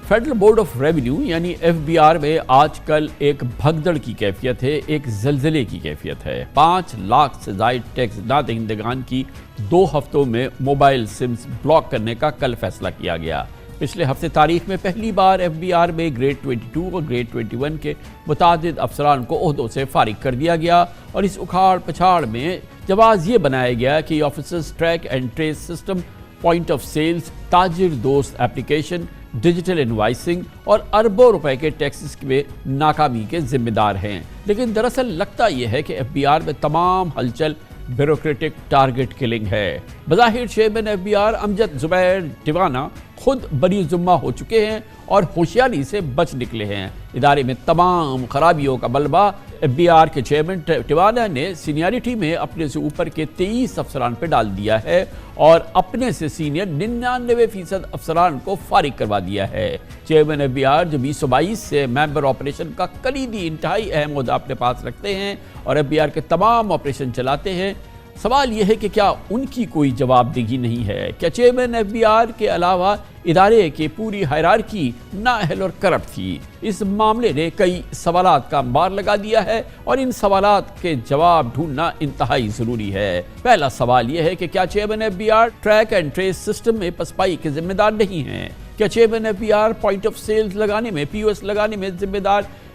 Federal board of revenue यानी FBR में आजकल एक भगदड़ की कैफियत है, एक जलजले की कैफियत है। 5 लाख से ज़ायद टैक्स ना दहिंदगान की 2 हफ्तों में मोबाइल सिम्स ब्लॉक करने का कल फैसला किया गया। पिछले हफ्ते तारीख में पहली बार FBR में ग्रेड 22 और ग्रेड 21 के मुतादिद अफसरान को ओहदों से फारिग कर दिया गया और इस उखाड़ पछाड़ में जवाज़ ये बनाया गया कि officers track and trace system, point of sales, ताजिर दोस्त एप्लीकेशन, डिजिटल इनवाइसिंग और अरबों रुपए के टैक्सेस में नाकामी के जिम्मेदार हैं। लेकिन दरअसल लगता यह है कि FBR में तमाम हलचल ब्यूरोक्रेटिक टारगेट किलिंग है। बज़ाहिर चेयरमैन FBR अमजद ज़ुबैर टिवाना खुद बरी ज़ुम्मा हो चुके हैं और होशियारी से बच निकले हैं। इदारे में तमाम खराबियों का मलबा FBR के चेयरमैन टिवाना ने सीनियरिटी में अपने से ऊपर के 23 अफसरान पर डाल दिया है और अपने से सीनियर 99% अफसरान को फारिग करवा दिया है। चेयरमैन FBR जो 2022 से मेंबर ऑपरेशन का कलीदी इंतहाई अहम ओहदा अपने पास रखते हैं और FBR के तमाम ऑपरेशन चलाते हैं, सवाल यह है कि क्या उनकी कोई जवाबदेही नहीं है? क्या चेयरमैन FBR के अलावा इदारे की पूरी हायरार्की नाअहल और करप्ट थी? इस मामले ने कई सवालात का अंबार लगा दिया है और इन सवालात के जवाब ढूंढना इंतहाई ज़रूरी है। पहला सवाल यह है कि क्या chairman FBR track and trace system में पसपाई के जिम्मेदार नहीं हैं? क्या chairman FBR point of sales लगाने में, POS लगाने में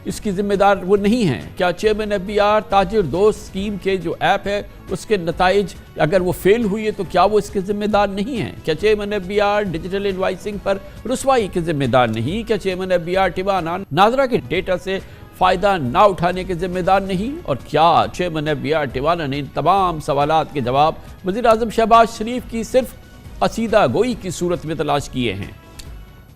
इसकी जिम्मेदार वो नहीं हैं? क्या चेयरमैन FBR ताजिर दोस्त स्कीम के जो ऐप है उसके नताइज अगर वो फेल हुई है तो क्या वो इसके जिम्मेदार नहीं हैं? क्या चेयरमैन FBR डिजिटल इनवाइसिंग पर रुसवाई के जिम्मेदार नहीं? क्या चेयरमैन FBR टिवाना नादरा के डेटा से फ़ायदा ना उठाने के जिम्मेदार नहीं? और क्या चेयरमैन FBR टिवाना ने इन तमाम सवालात के जवाब वज़ीर-ए-आज़म शहबाज शरीफ की सिर्फ असीदा गोई की सूरत में तलाश किए हैं?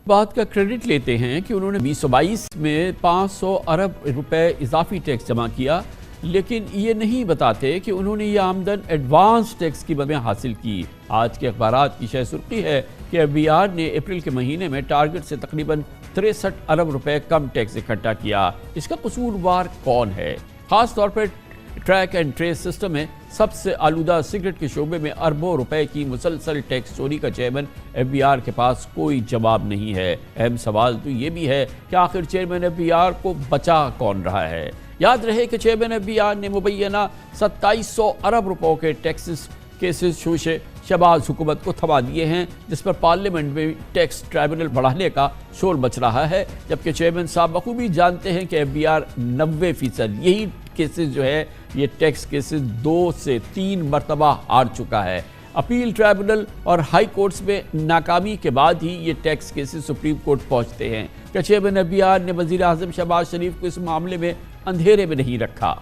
बात का क्रेडिट लेते हैं कि उन्होंने 2022 में 500 अरब रुपए इजाफी टैक्स जमा किया, लेकिन ये नहीं बताते कि उन्होंने ये आमदन एडवांस टैक्स की मद में हासिल की। आज के अखबारात की शह सुर्खी है कि FBR ने अप्रैल के महीने में टारगेट से तकरीबन 63 अरब रुपए कम टैक्स इकट्ठा किया। इसका कसूरवार कौन है? खास तौर पर ट्रैक एंड ट्रेस सिस्टम में सबसे आलूदा सिगरेट के शोबे में अरबों रुपए की मुसलसल टैक्स चोरी का चेयरमैन FBR के पास कोई जवाब नहीं है। अहम सवाल तो ये भी है कि आखिर चेयरमैन FBR को बचा कौन रहा है? याद रहे कि चेयरमैन FBR ने मुबैना 2700 अरब रुपयों के टैक्सेस केसेस शोशे शहबाज हुकूमत को थमा दिए हैं, जिस पर पार्लियामेंट में टैक्स ट्राइब्यूनल बढ़ाने का शोर मच रहा है, जबकि चेयरमैन साहब बखूबी जानते हैं कि FBR 90% यही केसेस जो है ये टैक्स केसेस 2 से 3 मरतबा हार चुका है। अपील ट्राइब्यूनल और हाई कोर्ट्स में नाकामी के बाद ही ये टैक्स केसेस सुप्रीम कोर्ट पहुंचते हैं। क्या चेयरमैन FBR ने वज़ीर-ए-आज़म शहबाज शरीफ को इस मामले में अंधेरे में नहीं रखा?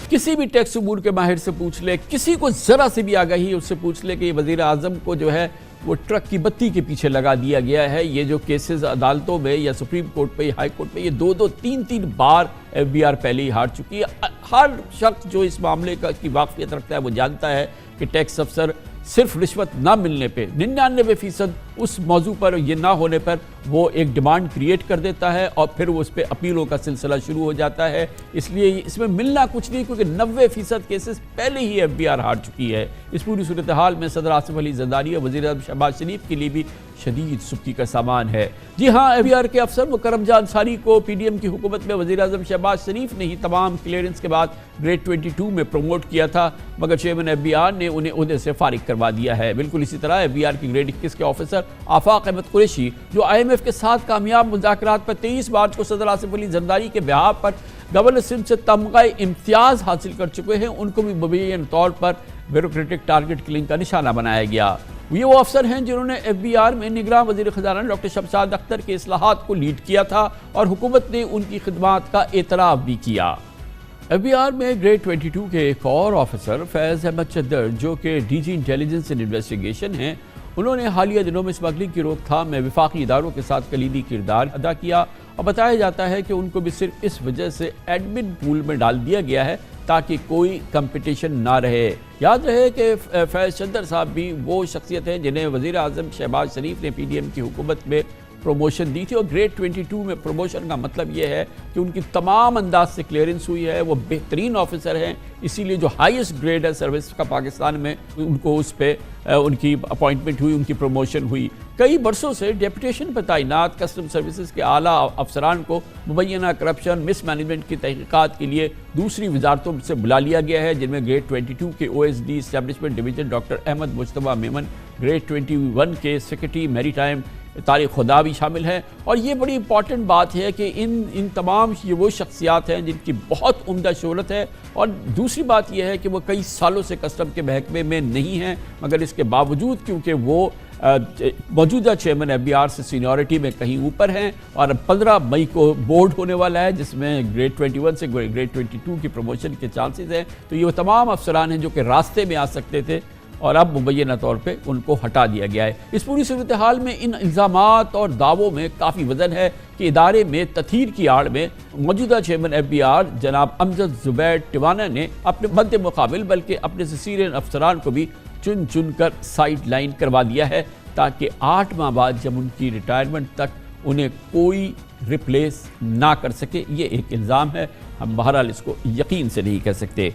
किसी भी टैक्स उमूर के माहिर से पूछ ले, किसी को ज़रा से भी आगाही उससे पूछ ले कि ये वज़ीर-ए-आज़म को जो है वो ट्रक की बत्ती के पीछे लगा दिया गया है। ये जो केसेस अदालतों में या सुप्रीम कोर्ट पे या हाई कोर्ट पे ये 2-2, 3-3 बार FBR पहले ही हार चुकी है। हर शख्स जो इस मामले की वाक़फ़ियत रखता है वो जानता है कि टैक्स अफसर सिर्फ रिश्वत ना मिलने पे 99% उस मौजू पर ये ना होने पर वो एक डिमांड क्रिएट कर देता है और फिर वो उस पर अपीलों का सिलसिला शुरू हो जाता है। इसलिए इसमें मिलना कुछ नहीं, क्योंकि 90% केसेस पहले ही FBR हार चुकी है। इस पूरी सूरत हाल में सदर आसिफ अली ज़रदारी और वज़ीर-ए-आज़म शहबाज शरीफ के लिए भी शदीद सुख्ती का सामान है। जी हाँ, FBR के अफसर मुकर्रम जान अंसारी को PDM की हुकूमत में वज़ीर-ए-आज़म शहबाज शरीफ ने ही तमाम क्लियरेंस के बाद ग्रेड 22 में प्रमोट किया था, मगर चेयरमैन FBR ने उन्हें ओहदे से फारिग करवा दिया है। बिल्कुल इसी तरह FBR की ग्रेड 21 के ऑफिसर आफाक अहमद कुरैशी, जो IMF के साथ कामयाब मुज़ाकरात पर 23 मार्च को सदर आसिफ अली ज़रदारी के बिहाफ पर गवर्नर सिंध से तमगा इम्तियाज़ हासिल कर चुके हैं, उनको भी मुबैयन तौर पर ब्यूरोक्रेटिक टारगेट किलिंग का निशाना बनाया गया। ये वो अफसर हैं जिन्होंने FBR में निगरान वज़ीर ख़ज़ाना डॉक्टर शमशाद अख्तर के इस्लाहात को लीड किया था और हुकूमत ने उनकी खिदमात का एतराफ़ भी किया। FBR में ग्रेड 22 के एक और ऑफिसर फैज़ अहमद चद्दर, जो कि DG इंटेलिजेंस एंड इन्वेस्टिगेशन हैं, उन्होंने हालिया दिनों में स्मगलिंग की रोकथाम में वफाकी इदारों के साथ कलीदी किरदार अदा किया और बताया जाता है कि उनको भी सिर्फ इस वजह से एडमिन पूल में डाल दिया गया है ताकि कोई कंपटीशन ना रहे। याद रहे कि फैज़ चद्दर साहब भी वो शख्सियत हैं जिन्हें वज़ीर-ए-आज़म शहबाज शरीफ ने PDM की हुकूमत में प्रमोशन दी थी। और ग्रेड 22 में प्रमोशन का मतलब ये है कि उनकी तमाम अंदाज से क्लियरेंस हुई है, वो बेहतरीन ऑफिसर हैं, इसीलिए जो हाईएस्ट ग्रेड है सर्विस का पाकिस्तान में, उनको उस पे उनकी अपॉइंटमेंट हुई, उनकी प्रमोशन हुई। कई बरसों से डेपुटेशन पर तैनात कस्टम सर्विसेज के आला अफसरान को मुबैना करप्शन मिस मैनेजमेंट की तहकीकात के लिए दूसरी वजारतों से बुला लिया गया है, जिनमें ग्रेड 22 के OSD establishment division doctor Ahmed Mujtaba Memon, grade 21 के सेक्रेटरी मैरी टाइम तारिक खुदा भी शामिल हैं। और ये बड़ी इंपॉर्टेंट बात है कि इन तमाम ये वो शख्सियात हैं जिनकी बहुत उम्दा शोहरत है। और दूसरी बात यह है कि वो कई सालों से कस्टम के महकमे में नहीं हैं, मगर इसके बावजूद क्योंकि वो मौजूदा चेयरमैन FBR से सीनियरिटी में कहीं ऊपर हैं, और 15 मई को बोर्ड होने वाला है जिसमें ग्रेड 21 से ग्रेड 22 की प्रमोशन के चांसेस हैं। तो ये वो तमाम अफसरान हैं जो कि रास्ते में आ सकते थे और अब मुबैना तौर पे उनको हटा दिया गया है। इस पूरी सूरत हाल में इन इल्ज़ामात और दावों में काफ़ी वज़न है कि इदारे में तथहीर की आड़ में मौजूदा चेयरमैन FBR जनाब अमजद ज़ुबैर टिवाना ने अपने मद्दे मुकाबिल बल्कि अपने से सीनियर अफसरान को भी चुन चुन कर साइड लाइन करवा दिया है, ताकि 8 माह बाद जब उनकी रिटायरमेंट तक उन्हें कोई रिप्लेस ना कर सके। ये एक इल्ज़ाम है, हम बहरहाल इसको यकीन से नहीं कह सकते।